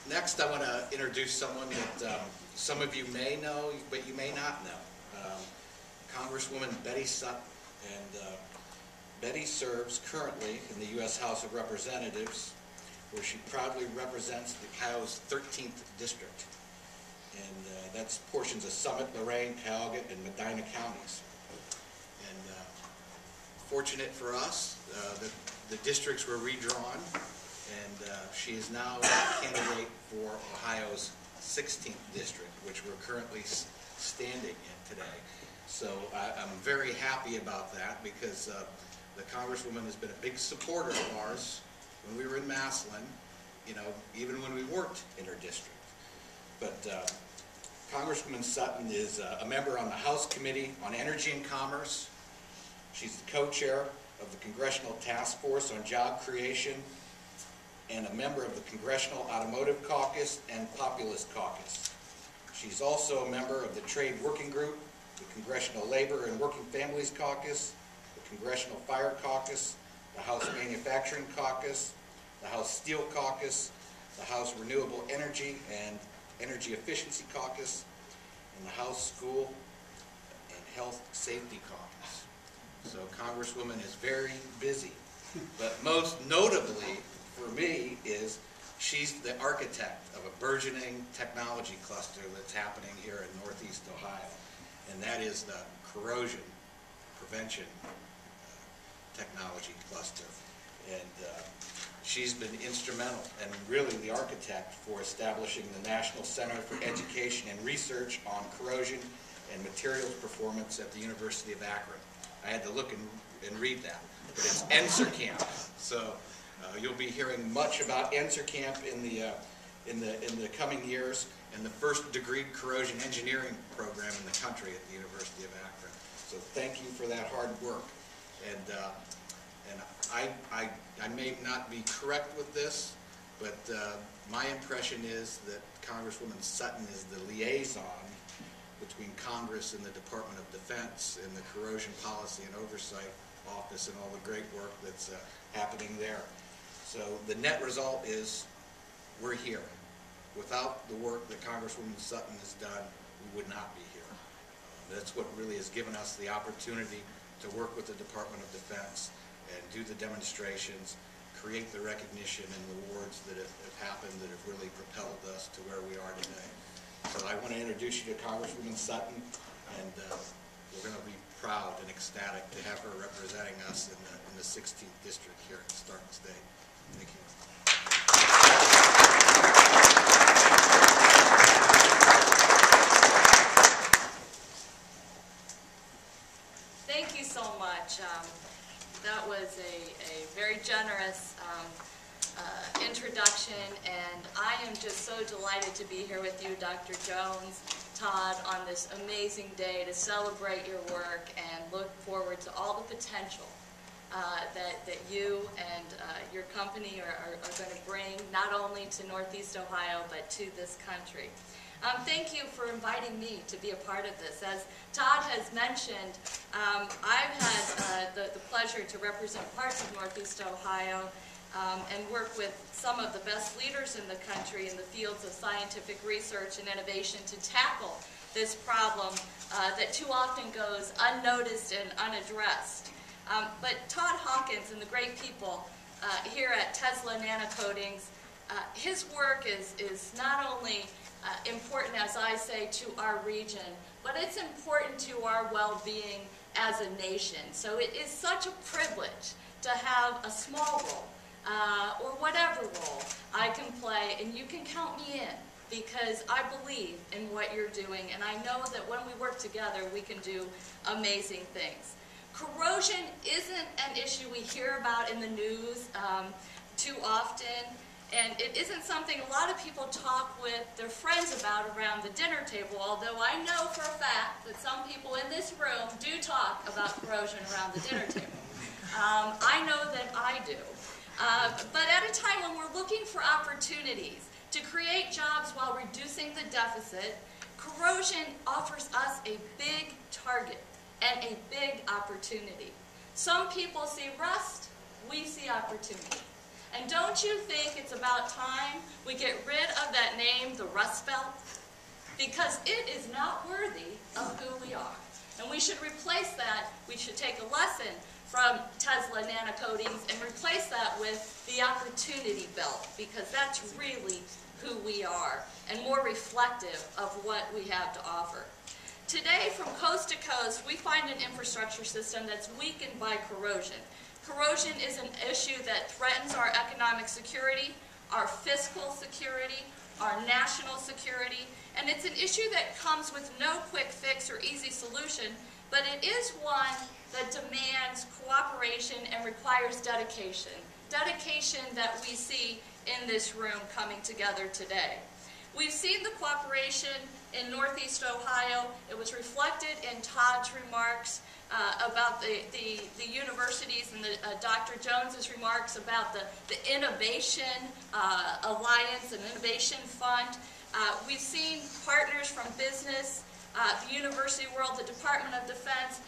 Next, I want to introduce someone that some of you may know, but you may not know. Congresswoman Betty Sutton. And Betty serves currently in the U.S. House of Representatives, where she proudly represents the Ohio's 13th District. And that's portions of Summit, Lorain, Cuyahoga, and Medina counties. And fortunate for us, the districts were redrawn, and she is now a candidate for Ohio's 16th district, which we're currently standing in today. So I'm very happy about that, because the Congresswoman has been a big supporter of ours when we were in Massillon, you know, even when we weren't in her district. But Congresswoman Sutton is a member on the House Committee on Energy and Commerce. She's the co-chair of the Congressional Task Force on Job Creation and a member of the Congressional Automotive Caucus and Populist Caucus. She's also a member of the Trade Working Group, the Congressional Labor and Working Families Caucus, the Congressional Fire Caucus, the House Manufacturing Caucus, the House Steel Caucus, the House Renewable Energy and Energy Efficiency Caucus, and the House School and Health Safety Caucus. So Congresswoman is very busy, but most notably for me is she's the architect of a burgeoning technology cluster that's happening here in Northeast Ohio, and that is the corrosion prevention technology cluster. And she's been instrumental and really the architect for establishing the National Center for Education and Research on Corrosion and Materials Performance at the University of Akron. I had to look and read that, but it's NCERCamp. So you'll be hearing much about NCERCamp in the coming years, and the first degree corrosion engineering program in the country at the University of Akron. So thank you for that hard work. And I may not be correct with this, but my impression is that Congresswoman Sutton is the liaison between Congress and the Department of Defense and the Corrosion Policy and Oversight Office and all the great work that's happening there. So the net result is we're here. Without the work that Congresswoman Sutton has done, we would not be here. That's what really has given us the opportunity to work with the Department of Defense and do the demonstrations, create the recognition and the awards that have happened that have really propelled us to where we are today. So I want to introduce you to Congresswoman Sutton, and we're going to be proud and ecstatic to have her representing us in the 16th District here in Stark State. Thank you. Thank you so much. That was a very generous introduction, and I am just so delighted to be here with you, Dr. Jones, Todd, on this amazing day to celebrate your work and look forward to all the potential that you and your company are going to bring not only to Northeast Ohio but to this country. Thank you for inviting me to be a part of this. As Todd has mentioned, I've had the pleasure to represent parts of Northeast Ohio and work with some of the best leaders in the country in the fields of scientific research and innovation to tackle this problem that too often goes unnoticed and unaddressed. But Todd Hawkins and the great people here at Tesla NanoCoatings, his work is not only important, as I say, to our region, but it's important to our well-being as a nation. So it is such a privilege to have a small role, or whatever role I can play, and you can count me in, because I believe in what you're doing, and I know that when we work together, we can do amazing things. Corrosion isn't an issue we hear about in the news too often, and it isn't something a lot of people talk with their friends about around the dinner table, although I know for a fact that some people in this room do talk about corrosion around the dinner table. I know that I do. But at a time when we're looking for opportunities to create jobs while reducing the deficit, corrosion offers us a big target and a big opportunity. Some people see rust, we see opportunity. And don't you think it's about time we get rid of that name, the Rust Belt? Because it is not worthy of who we are. And we should replace that. We should take a lesson from Tesla NanoCoatings and replace that with the opportunity belt, because that's really who we are and more reflective of what we have to offer. Today, from coast to coast, we find an infrastructure system that's weakened by corrosion. Corrosion is an issue that threatens our economic security, our fiscal security, our national security, and it's an issue that comes with no quick fix or easy solution, but it is one that demands cooperation and requires dedication. Dedication that we see in this room coming together today. We've seen the cooperation in Northeast Ohio. It was reflected in Todd's remarks about the universities and Dr. Jones's remarks about the Innovation Alliance and Innovation Fund. We've seen partners from business, the university world, the Department of Defense,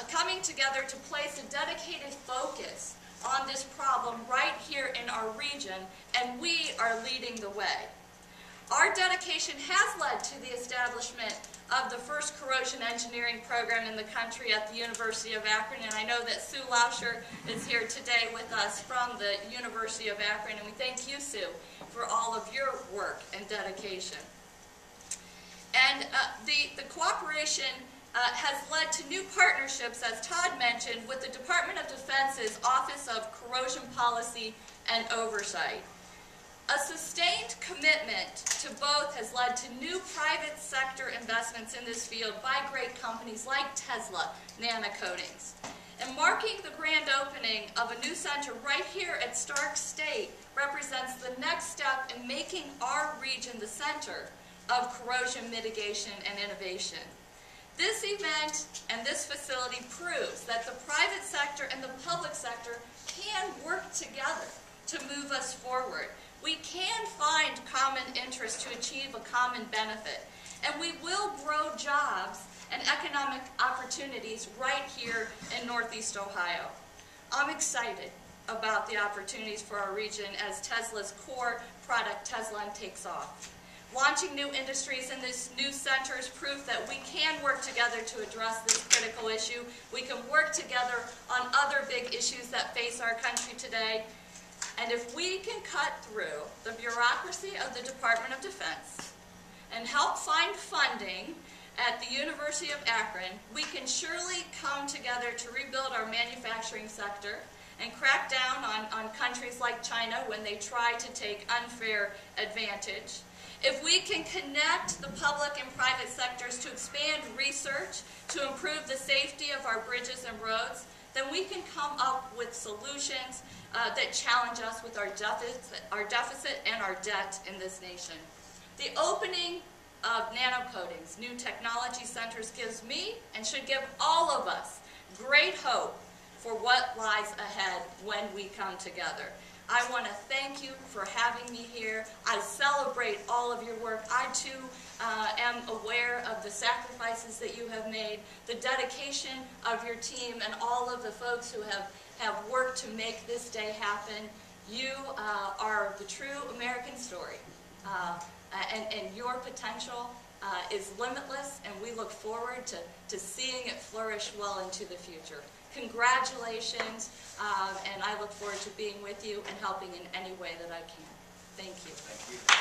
coming together to place a dedicated focus on this problem right here in our region, and we are leading the way. Our dedication has led to the establishment of the first corrosion engineering program in the country at the University of Akron, and I know that Sue Lauscher is here today with us from the University of Akron, and we thank you, Sue, for all of your work and dedication. And the cooperation has led to new partnerships, as Todd mentioned, with the Department of Defense's Office of Corrosion Policy and Oversight. A sustained commitment to both has led to new private sector investments in this field by great companies like Tesla NanoCoatings. And marking the grand opening of a new center right here at Stark State represents the next step in making our region the center of corrosion mitigation and innovation. This event and this facility proves that the private sector and the public sector can work together to move us forward. We can find common interests to achieve a common benefit, and we will grow jobs and economic opportunities right here in Northeast Ohio. I'm excited about the opportunities for our region as Tesla's core product, Tesla, takes off. Launching new industries in this new center is proof that we can work together to address this critical issue. We can work together on other big issues that face our country today. And if we can cut through the bureaucracy of the Department of Defense and help find funding at the University of Akron, we can surely come together to rebuild our manufacturing sector and crack down on countries like China when they try to take unfair advantage. If we can connect the public and private sectors to expand research to improve the safety of our bridges and roads, then we can come up with solutions that challenge us with our deficit and our debt in this nation. The opening of NanoCoatings, new technology centers, gives me and should give all of us great hope for what lies ahead when we come together. I want to thank you for having me here. I celebrate all of your work. I too am aware of the sacrifices that you have made, the dedication of your team, and all of the folks who have worked to make this day happen. You are the true American story, and your potential is limitless, and we look forward to seeing it flourish well into the future. Congratulations, and I look forward to being with you and helping in any way that I can. Thank you. Thank you.